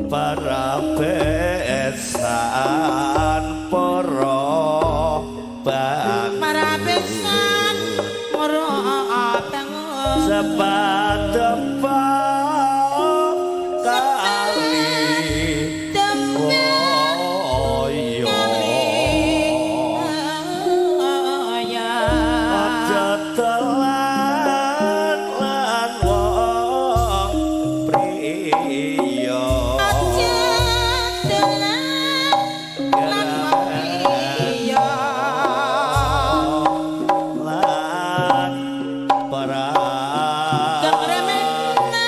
para besan para bang para besan para bang sepatepa kali aja telan lan wong priya aja telan lan wong priya lan para keremenan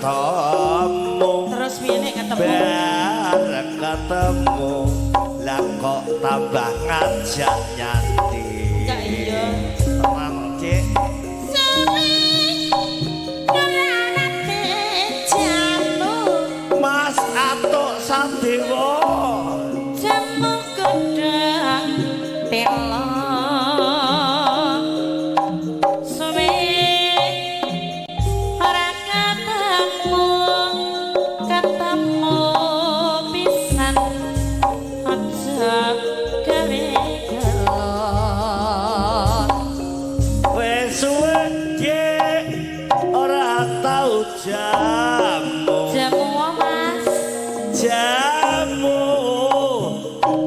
ketemu Terus piye nek ketemu? bareng ketemu lah kok tambah ngajak nyanyi Enggak iya. Mang Cik Suwi ora nate jamu. Mas Atuk Sadewa Jamu gedang telo. Suwi ora ketemu pisan aja gawe gelot. wis suwe Cik ora tau jamu Jamu Mas, jamu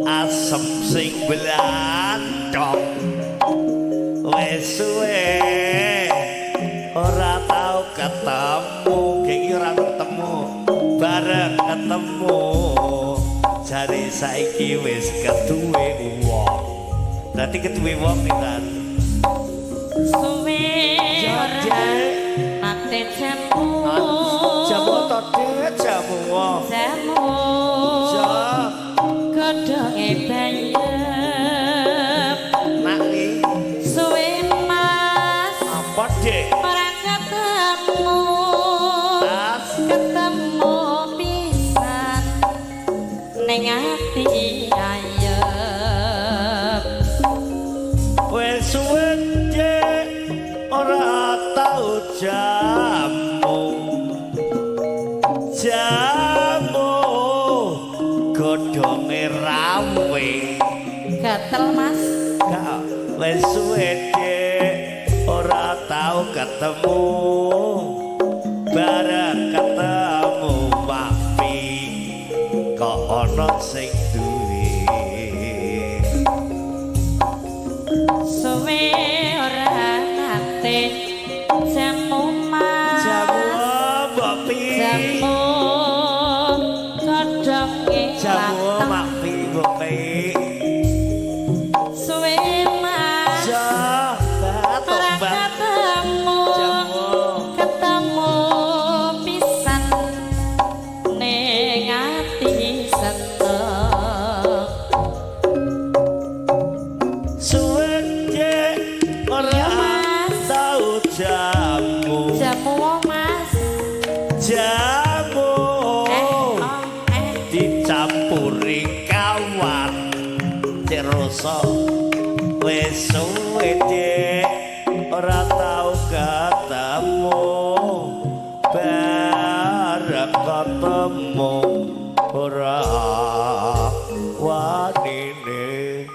asem sing blanthok wis suwe ora tau ketemu geng ora ketemu bareng ketemu jare saiki wis keduwe wong berarti keduwe wong kan suwe ora Cik. nate jamu. jamu to Dik jamu Jamu jam godhonge bayep. nak iki Suwe Mas apa Dik ora ketemu tas pisan ning ati ayep. wis suwe Cik ora tau jamu godhonge rawe Gatel Mas, gak wis suwe Cik ora tau ketemu bareng ketemu mapi kok ana sing duwe suwe ora nate jamu Mas. jamu mapi Jamu godhonge jamu lateng. mapi mapi Suwe Mas jabat ora obat ketemu jamu pisan ning ati seneng. suwe Cik ora Iya, Mas. tau jamu Jamu Mas, jamu oh, dicampuri kawan ceroso wis suwe Cik ora tau ketemu bareng ketemu ora wanine